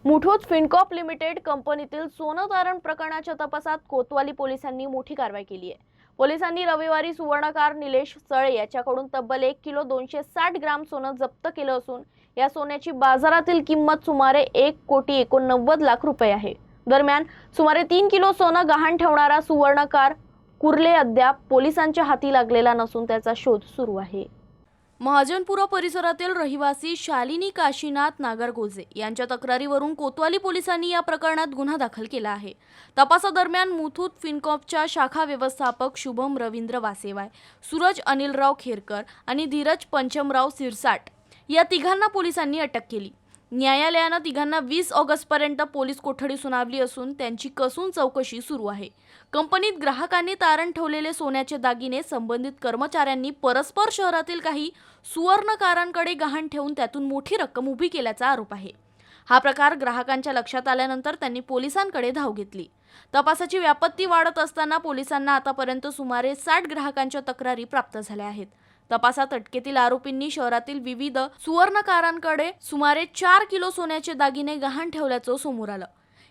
Muthoot Fincorp limited कंपनीतील सोनं तारण प्रकरणाच्या तपासात कोतवाली पोलिसांनी मोठी कारवाई केली आहे। पोलिसांनी रविवारी सुवर्णकार निलेश चळे याच्याकडून तब्बल 1 किलो 260 ग्राम सोनं जप्त केलं असून या सोन्याची बाजारातील किंमत सुमारे 1,89,00,000 रुपये आहे। दरम्यान सुमारे 3 किलो सोनं गहाण ठेवणारा सुवर्णकार कुर्ले अद्याप पोलिसांच्या हाती लागलेला नसून त्याचा शोध सुरू आहे। महाजनपुरा परिसरातील रहिवासी शालिनी काशीनाथ नागरगोजे यांच्या तक्रारीवरून कोतवाली पोलिसांनी या प्रकरणात गुन्हा दाखल केला आहे। तपासादरम्यान मुथूट फिनकॉर्पच्या शाखा व्यवस्थापक शुभम रवींद्र वासेवाय, सूरज अनिलराव खेरकर आणि धीरज पंचमराव सिरसाट या तिघांना पोलिसांनी अटक केली। न्यायालयानं तिघांना 20 ऑगस्टपर्यंत पोलीस कोठडी सुनावली असून त्यांची कसून चौकशी सुरू आहे। कंपनीत ग्राहकांनी तारण ठेवलेले सोन्याचे दागिने संबंधित कर्मचाऱ्यांनी परस्पर शहरातील काही सुवर्णकारांकडे गहाण ठेवून त्यातून मोठी रक्कम उभी केल्याचा आरोप आहे। हा प्रकार ग्राहकांच्या लक्षात आल्यानंतर त्यांनी पोलिसांकडे धाव घेतली। तपासाची व्याप्ती वाढत असताना पोलिसांना आतापर्यंत सुमारे 60 ग्राहकांच्या तक्रारी प्राप्त झाल्या आहेत। तपासात अटकेतील आरोपींनी शहरातील विविध सुवर्णकारांकडे सुमारे 4 किलो सोन्याचे दागिने गहाण ठेवल्याचं समोर आलं।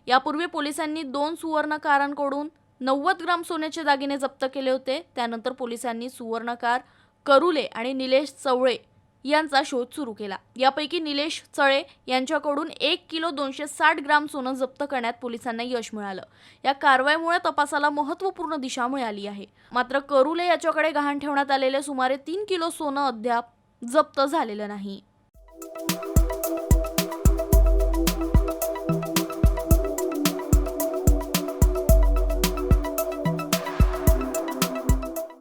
यापूर्वी पोलिसांनी 2 सुवर्णकारांकडून 90 ग्राम सोन्याचे दागिने जप्त केले होते। त्यानंतर पोलिसांनी सुवर्णकार करुले आणि निलेश चवळे यांचा शोध सुरू केला। यापैकी निलेश चळे यांच्याकडून 1 किलो 260 ग्राम सोनं जप्त करण्यात पोलिसांना यश मिळालं। या कारवाईमुळे तपासाला महत्त्वपूर्ण दिशा मिळाली आहे। मात्र करुले याच्याकडे गहाण ठेवण्यात आलेले सुमारे 3 किलो सोनं अद्याप जप्त झालेलं नाही।